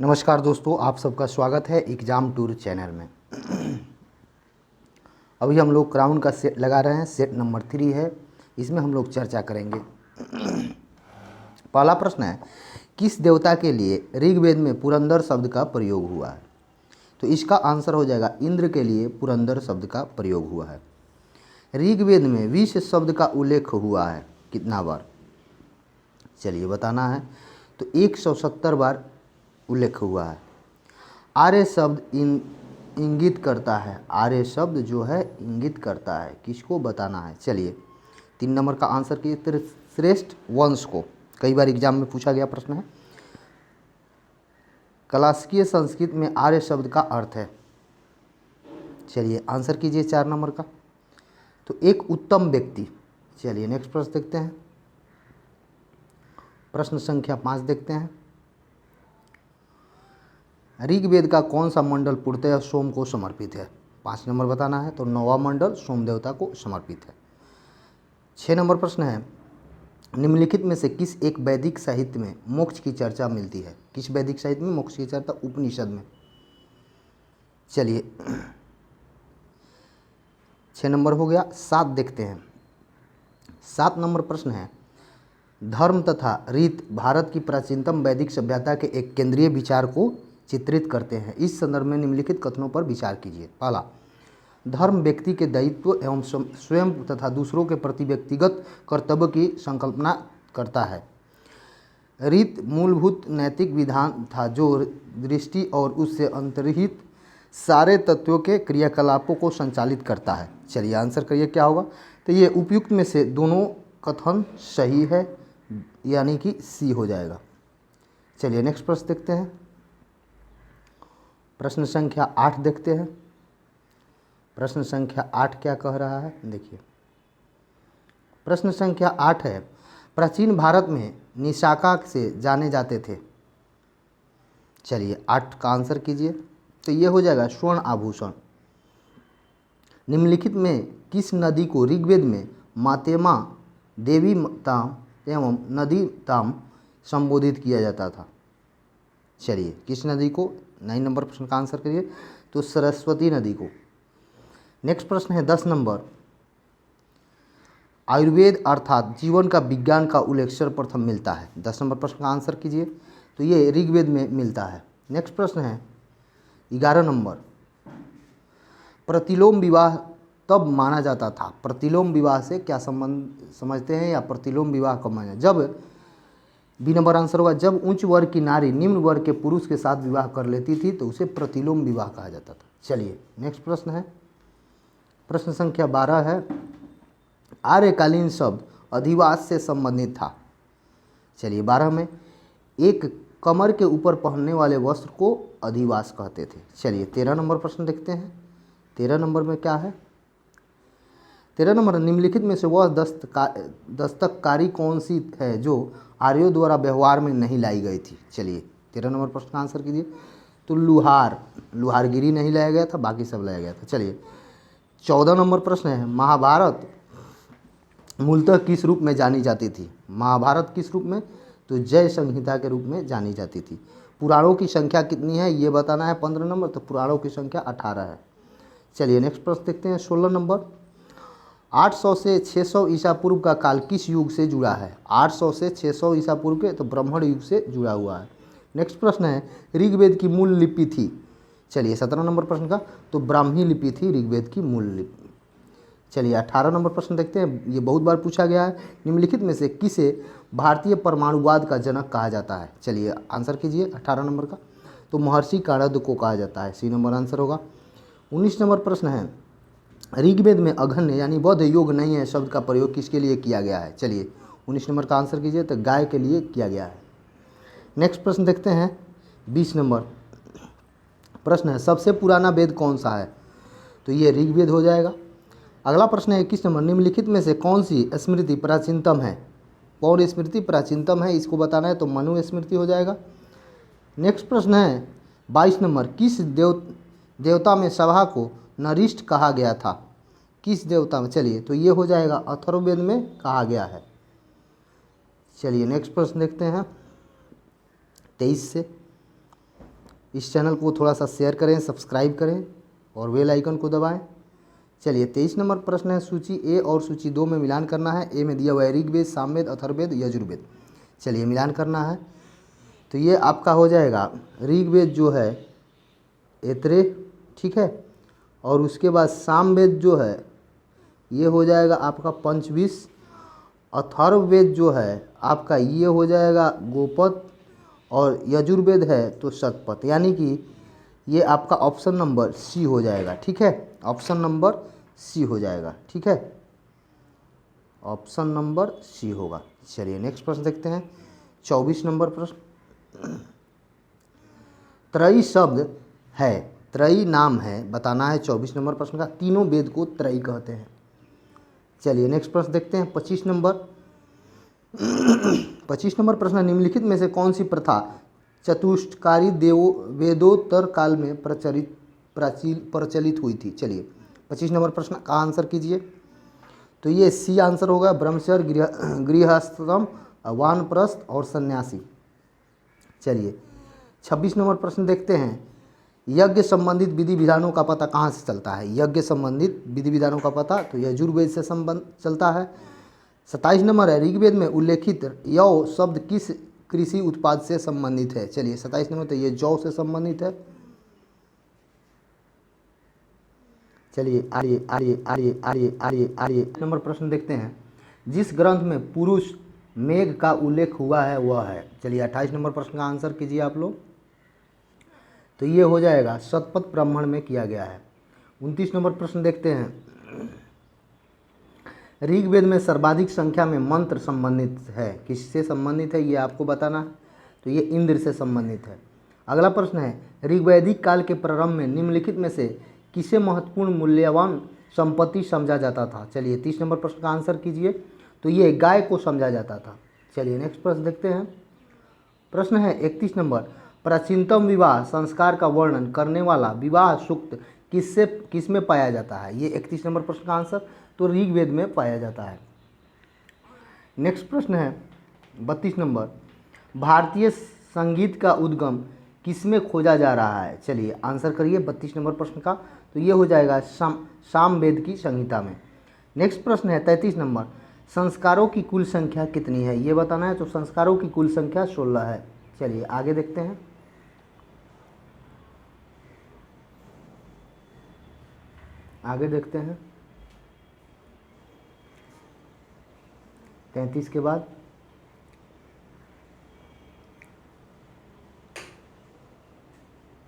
नमस्कार दोस्तों, आप सबका स्वागत है एग्ज़ाम टूर चैनल में। अभी हम लोग क्राउन का सेट लगा रहे हैं। सेट नंबर 3 है, इसमें हम लोग चर्चा करेंगे। पहला प्रश्न है, किस देवता के लिए ऋग्वेद में पुरंदर शब्द का प्रयोग हुआ है? तो इसका आंसर हो जाएगा इंद्र के लिए पुरंदर शब्द का प्रयोग हुआ है। ऋग्वेद में विष शब्द का उल्लेख हुआ है कितना बार? चलिए बताना है। तो 170 बार उल्लेख हुआ है। आर्य शब्द इंगित करता है, आर्य शब्द जो है इंगित करता है, किसको बताना है? चलिए 3 नंबर का आंसर कीजिए। श्रेष्ठ वंश को कई बार एग्जाम में पूछा गया प्रश्न है। क्लासिकीय संस्कृत में आर्य शब्द का अर्थ है। चलिए आंसर कीजिए 4 नंबर का। तो एक उत्तम व्यक्ति। चलिए नेक्स्ट प्रश्न देखते हैं। प्रश्न संख्या 5 देखते हैं। ऋग्वेद का कौन सा मंडल पूर्णतः सोम को समर्पित है? 5 नंबर बताना है। तो 9वां मंडल सोम देवता को समर्पित है। 6 नंबर प्रश्न है, निम्नलिखित में से किस एक वैदिक साहित्य में मोक्ष की चर्चा मिलती है? किस वैदिक साहित्य में मोक्ष की चर्चा? उपनिषद में। चलिए 6 नंबर हो गया। 7 देखते हैं। 7 नंबर प्रश्न है, धर्म तथा रीत भारत की प्राचीनतम वैदिक सभ्यता के एक केंद्रीय विचार को चित्रित करते हैं। इस संदर्भ में निम्नलिखित कथनों पर विचार कीजिए। पहला, धर्म व्यक्ति के दायित्व एवं स्वयं तथा दूसरों के प्रति व्यक्तिगत कर्तव्य की संकल्पना करता है। रीत मूलभूत नैतिक विधान था जो दृष्टि और उससे अंतर्निहित सारे तत्वों के क्रियाकलापों को संचालित करता है। चलिए आंसर करिए क्या होगा? तो ये उपयुक्त में से दोनों कथन सही है, यानी कि सी हो जाएगा। चलिए नेक्स्ट प्रश्न देखते हैं। प्रश्न संख्या 8 देखते हैं। प्रश्न संख्या 8 क्या कह रहा है, देखिए। प्रश्न संख्या 8 है, प्राचीन भारत में निशाका से जाने जाते थे। चलिए 8 का आंसर कीजिए। तो ये हो जाएगा स्वर्ण आभूषण। निम्नलिखित में किस नदी को ऋग्वेद में मातेमा देवी ताम एवं नदी ताम संबोधित किया जाता था? चलिए किस नदी को? 9 नंबर प्रश्न का आंसर करिए। तो सरस्वती नदी को। नेक्स्ट प्रश्न है 10 नंबर, आयुर्वेद अर्थात जीवन का विज्ञान का उल्लेख सर्वप्रथम मिलता है। 10 नंबर प्रश्न का आंसर कीजिए। तो ये ऋग्वेद में मिलता है। नेक्स्ट प्रश्न है 11 नंबर, प्रतिलोम विवाह तब माना जाता था। प्रतिलोम विवाह से क्या संबंध समझते हैं, या प्रतिलोम विवाह कब माना? जब बी नंबर आंसर होगा, जब उच्च वर्ग की नारी निम्न वर्ग के पुरुष के साथ विवाह कर लेती थी तो उसे प्रतिलोम विवाह कहा जाता था। चलिए नेक्स्ट प्रश्न है, प्रश्न संख्या 12 है, आर्यकालीन शब्द अधिवास से संबंधित था। चलिए 12 में, एक कमर के ऊपर पहनने वाले वस्त्र को अधिवास कहते थे। चलिए 13 नंबर प्रश्न देखते हैं। 13 नंबर में क्या है? 13 नंबर, निम्नलिखित में से वह दस्तकारी कौन सी है जो आर्यों द्वारा व्यवहार में नहीं लाई गई थी? चलिए 13 नंबर प्रश्न का आंसर कीजिए। तो लुहारगिरी नहीं लाया गया था, बाकी सब लाया गया था। चलिए 14 नंबर प्रश्न है, महाभारत मूलतः किस रूप में जानी जाती थी? महाभारत किस रूप में? तो जय संहिता के रूप में जानी जाती थी। पुराणों की संख्या कितनी है ये बताना है। 15 नंबर, तो पुराणों की संख्या 18 है। चलिए नेक्स्ट प्रश्न देखते हैं। 16 नंबर, 800 से 600 ईसा पूर्व का काल किस युग से जुड़ा है? 800 से 600 ईसा पूर्व के, तो ब्राह्मण युग से जुड़ा हुआ है। नेक्स्ट प्रश्न है, ऋग्वेद की मूल लिपि थी। चलिए 17 नंबर प्रश्न का, तो ब्राह्मी लिपि थी ऋग्वेद की मूल लिपि। चलिए 18 नंबर प्रश्न देखते हैं। ये बहुत बार पूछा गया है, निम्नलिखित में से किसे भारतीय परमाणुवाद का जनक कहा जाता है? चलिए आंसर कीजिए 18 नंबर का। तो महर्षि कारद को कहा जाता है, सी नंबर आंसर होगा। 19 नंबर प्रश्न है, ऋग्वेद में अघन्य यानी वध योग नहीं है शब्द का प्रयोग किसके लिए किया गया है? चलिए 19 नंबर का आंसर कीजिए। तो गाय के लिए किया गया है। नेक्स्ट प्रश्न देखते हैं। 20 नंबर प्रश्न है, सबसे पुराना वेद कौन सा है? तो ये ऋग्वेद हो जाएगा। अगला प्रश्न है 21 नंबर, निम्नलिखित में से कौन सी स्मृति प्राचीनतम है? कौन स्मृति प्राचीनतम है इसको बताना है, तो मनु स्मृति हो जाएगा। नेक्स्ट प्रश्न है 22 नंबर, किस देवता में सभा को नरिष्ठ कहा गया था? किस देवता में? चलिए तो ये हो जाएगा अथर्ववेद में कहा गया है। चलिए नेक्स्ट प्रश्न देखते हैं 23 से। इस चैनल को थोड़ा सा शेयर करें, सब्सक्राइब करें और बेल आइकन को दबाएं। चलिए 23 नंबर प्रश्न है, सूची ए और सूची 2 में मिलान करना है। ए में दिया हुआ है ऋग्वेद, सामवेद, अथर्ववेद, यजुर्वेद। चलिए मिलान करना है, तो ये आपका हो जाएगा ऋग्वेद जो है ऐतरेय, ठीक है, और उसके बाद सामवेद जो है ये हो जाएगा आपका पंचविश। अथर्ववेद जो है आपका ये हो जाएगा गोपद, और यजुर्वेद है तो शतपथ, यानी कि ये आपका ऑप्शन नंबर सी हो जाएगा, ठीक है, ऑप्शन नंबर सी हो जाएगा, ठीक है, ऑप्शन नंबर सी होगा। चलिए नेक्स्ट प्रश्न देखते हैं, 24 नंबर प्रश्न। त्रयी शब्द है, त्रयी नाम है, बताना है 24 नंबर प्रश्न का। तीनों वेद को त्रयी कहते हैं। चलिए नेक्स्ट प्रश्न देखते हैं, 25 नंबर। 25 नंबर प्रश्न, निम्नलिखित में से कौन सी प्रथा चतुष्टकारी वेदोत्तर काल में प्रचलित हुई थी। चलिए 25 नंबर प्रश्न का आंसर कीजिए, तो ये सी आंसर होगा, ब्रह्मचर्य, गृहस्थम, वानप्रस्थ और सन्यासी। चलिए 26 नंबर प्रश्न देखते हैं, यज्ञ संबंधित विधि विधानों का पता कहाँ से चलता है। यज्ञ संबंधित विधि विधानों का पता तो यजुर्वेद से संबंध चलता है। 27 नंबर है, ऋग्वेद में उल्लेखित यौ शब्द किस कृषि उत्पाद से संबंधित है। चलिए 27 नंबर, तो ये जौ से संबंधित है। चलिए आइए आइए आइए आइए आइए आइए नंबर प्रश्न देखते हैं, जिस ग्रंथ में पुरुष मेघ का उल्लेख हुआ है वह है। चलिए 28 नंबर प्रश्न का आंसर कीजिए आप लोग, तो ये हो जाएगा शतपथ ब्राह्मण में किया गया है। 29 नंबर प्रश्न देखते हैं, ऋग्वेद में सर्वाधिक संख्या में मंत्र संबंधित है, किससे संबंधित है ये आपको बताना है, तो ये इंद्र से संबंधित है। अगला प्रश्न है, ऋग्वैदिक काल के प्रारंभ में निम्नलिखित में से किसे महत्वपूर्ण मूल्यवान संपत्ति समझा जाता था। चलिए 30 नंबर प्रश्न का आंसर कीजिए, तो ये गाय को समझा जाता था। चलिए नेक्स्ट प्रश्न देखते हैं, प्रश्न है 31 नंबर, प्राचीनतम विवाह संस्कार का वर्णन करने वाला विवाह सूक्त किसमें पाया जाता है। ये 31 नंबर प्रश्न का आंसर तो ऋग्वेद में पाया जाता है। नेक्स्ट प्रश्न है 32 नंबर, भारतीय संगीत का उद्गम किसमें खोजा जा रहा है। चलिए आंसर करिए 32 नंबर प्रश्न का, तो ये हो जाएगा सामवेद की संहिता में। नेक्स्ट प्रश्न है 33 नंबर, संस्कारों की कुल संख्या कितनी है ये बताना है, तो संस्कारों की कुल संख्या 16 है। चलिए आगे देखते हैं, आगे देखते हैं 33 के बाद